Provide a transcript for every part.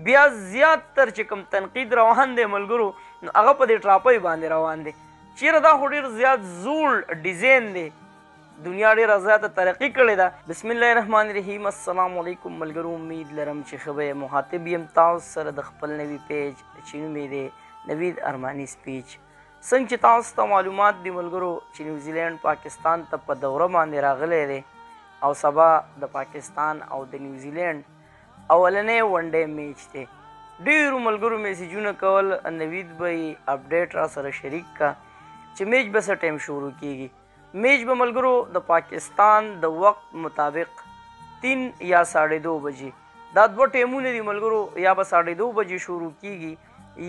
بیا زیات تر چې کوم تنقید روان دی ملګرو نو هغه په دې ټراپۍ باندې روان دی. چیرې دا خو ډېر زیات زوړ ډیزاین دی، دنیا ډېره زیاته ترقي کړې ده. بسم الله الرحمن الرحیم. السلام علیکم ملګرو، امید لرم چې ښه به مخاطب یم تاسو سره د خپل نوي پیج چې نوم یې دی نوید ارماني سپیچ. څنګه چې تاسو ته معلومات دي ملګرو چې نیوزیلینډ پاکستان ته په دوره باندې راغلی دی او سبا د پاکستان او د نیوزیلینډ اولنی ون ډے میچ دی. ډېرو ملګرو میسیجونه کول نوید به یې اپډیټ را سره شریک کا چې میچ به څه ټایم شروع کیږي. میچ به ملګرو د پاکستان د وقت مطابق 3 یا 2:30 بجې، دا دوه ټیمونه دي ملګرو، یا به 2:30 بجې شروع کیږي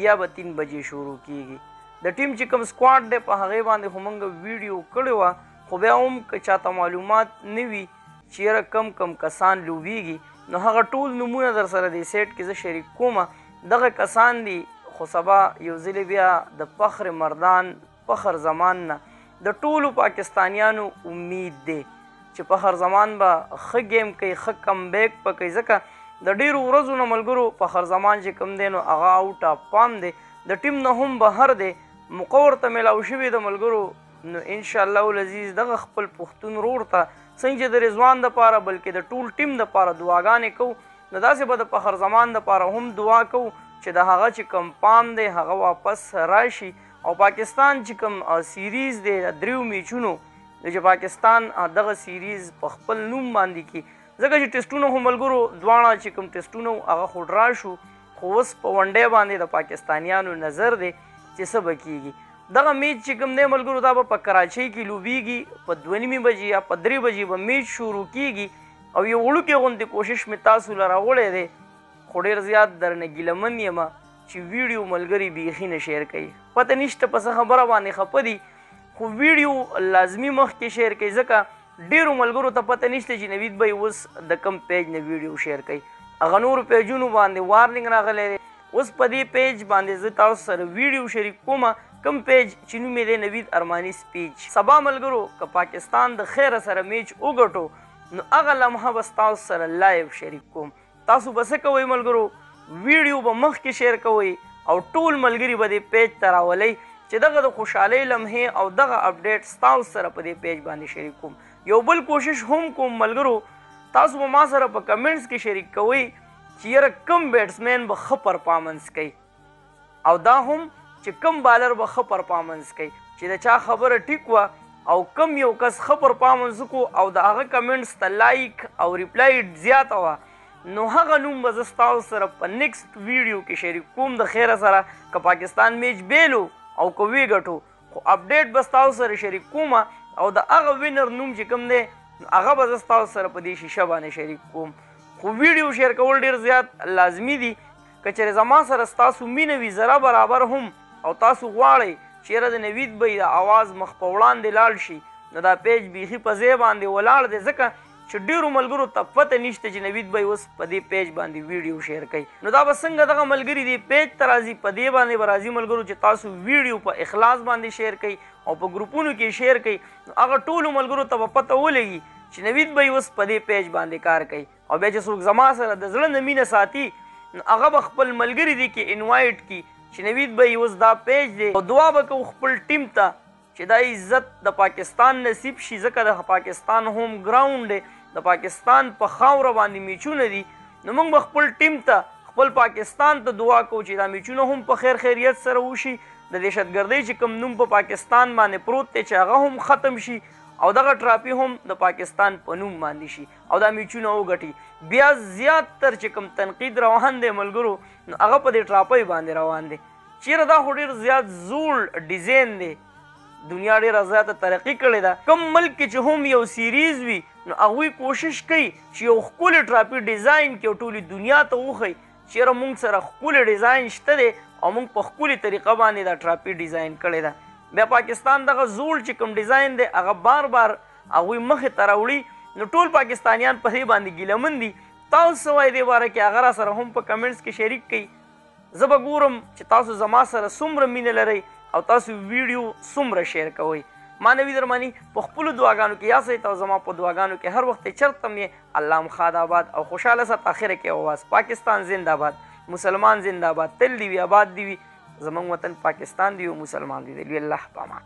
یا به 3 بجې شروع کیږي. د ټیم چې کوم سکواډ دی په هغې باندې خو موږ ویډیو کړې وه، خو بیا هم که چاته معلومات نه وي چې یاره کم کم کسان لوبیږي نو هغه ټول نومونه در سره دی سیټ کې زه شریک کومه. دغه کسان دي خو سبا یو ځلې بیا د فخر مردان فخر زمان نه د ټولو پاکستانیانو امید دی چې فخر زمان به ښه گیم کوي، ښه کم بیک به کوي، ځکه د ډېرو ورځو نه ملګرو فخر زمان چې کوم دی نو هغه آوټ آف فام دی، د ټیم نه هم بهر دی، موقع ورته میلاو شوې ده ملګرو. نو انشاءالله العزیز دغه خپل پښتون ورور ته څنګه چې د رضوان دپاره بلکې د ټول ټیم دپاره دعاګانې کوو، نو داسې به د فخر زمان دپاره هم دعا کوو چې د هغه چې کوم پام دی هغه واپس راشي او پاکستان چې کوم سیریز دی د 3 میچونو چې پاکستان دغه سیریز په خپل نوم باندې کړي، ځکه چې ټیسټونه خو ملګرو دواړه چې کوم ټیسټونه هغه خو ډرا شو، خو اوس په ون ډے باندې د پاکستانیانو نظر دی چې څه به کیږي. دغه میچ چې کوم دی ملګرو دا به په کراچۍ کې لوبیږي، په 2:30 بجې یا په 3 بجې به میچ شروع کیږي او یو وړوکی غوندې کوشش مې تاسو له راوړی دی، خو ډېر زیات درنه ګیلمن یم چې ویډیو ملګري بیخي نه شیر کوي. پته نشته په څه خبره باندې خفه دي، خو ویډیو لازمي مخکې شیر کوي، ځکه ډېرو ملګرو ته پته نشته چې نوید به اوس د کم پیج نه ویډیو شیر کوي. هغه نورو پیجونو باندې وارننګ راغلی دی. اوس په دې پیج باندې زه تاسو سره ویډیو شریک کومه، کم پیج چې نوم یې دی نوید ارماني سپیچ. سبا ملګرو که پاکستان د خیره سره میچ وګټو نو هغه لمحه به تاسو سره لایو شریک کوم. تاسو به څه کوئ ملګرو، ویډیو به مخکې شیر کوئ او ټول ملګري به دې پیج ته راولئ چې دغه د خوشحالۍ لمحې او دغه اپډیټ ستاسو سره په دې پیج باندې شریک کوم. یو بل کوشش هم کوم ملګرو، تاسو به ما سره په کمنټس کې شریک کوئ چې یاره کم بیټسمین به ښه پرفارمنس کوي او دا هم چې کم بالر به ښه پرفارمنس کوي، چې د چا خبره ټیک وه او کم یو کس ښه پرفارمنس وکړو او د هغه کمنټس ته لایک او ریپلای زیاته وه نو هغه نوم به زه ستاسو سره په نیکسټ ویډیو کې شریک کوم د خیره سره. که پاکستان میچ بیلو او که ویګټو خو اپډیټ به ستاسو سره شریک کوم او د هغه وینر نوم چې کوم دی هغه به زه ستاسو سره په دې شیشه باندې شریک کوم. خو ویډیو شیر کول ډېر زیات لازمي دي. که چېرې زما سره ستاسو مینه وي ذره برابر هم او تاسو غواړئ چې یاره د نوید به د اواز مخ په وړاندې لاړ شي نو دا پیج بیخي په ځای باندې ولاړ دی، ځکه چې ډېرو ملګرو ته پته نشته چې نوید به اوس په دې پیج باندې ویډیو شیر کوي. نو دا به څنګه دغه ملګري دې پیج ته راځي، په دې باندې به راځي ملګرو چې تاسو ویډیو په اخلاص باندې شیر کوي او په ګروپونو کې شیر کوي، نو هغه ټولو ملګرو ته به پته ولګي چې نوید به اوس په دې پیج باندې کار کوي. او بیا چې څوک زما سره د زړه نه مینه ساتي نو هغه به خپل ملګري دي کې انوایټ کړي چې نوید به اوس دا پیج دی او دعا به کوو خپل ټیم ته چې دا عزت د پاکستان نصیب شي، ځکه د پاکستان ہوم ګراؤنډ دی، د پاکستان په خاوره باندې میچونه دي، نو موږ به خپل ټیم ته خپل پاکستان ته دعا کوو چې دا میچونه هم په خیر خیریت سره وشي، د دهشتګردۍ چې کوم نوم په پاکستان باندې پروت دی چې هغه هم ختم شي او دغه ټراپي هم د پاکستان په نوم باندې شي او دا میچونه وګټي. بیا زیات تر چې کوم تنقید روان دی ملګرو نو هغه په دې ټراپۍ باندې روان دی. چیرې دا خو ډېر زیات زوړ ډیزاین دی، دنیا ډېره زیاته ترقي کړې ده. کوم ملک کې چې هم یو سیریز وي نو هغوی کوشش کوي چې یو ښکلې ټراپي ډیزاین کړي او ټولې دنیا ته وښیي چې یاره موږ سره ښکلې ډیزاین شته دی او موږ په ښکلې طریقه باندې دا ټراپي ډیزاین کړې ده. بیا پاکستان دغه زوړ چې کوم ډیزاین دی هغه بار بار هغوی مخې ته راوړي نو ټول پاکستانیان په دې باندې ګیلمن دي. تاسو څه وایئ دې باره کې هغه را سره هم په کمنټس کې شریک کړئ. زه به ګورم چې تاسو زما سره څومره مینه لرئ او تاسو ویډیو څومره شیر کوئ. ما نوید ارماني په خپلو دعاګانو کې یاسئ او زما په دعاګانو کې هر وخت چرته مې الله مخاد آباد او خوشحاله سات اخره کې اواز پاکستان زنده باد. مسلمان زنده‌باد، تل دی وي، آباد دی وي. زمونږ وطن پاکستان دی او مسلمان دی. لوی الله په امان.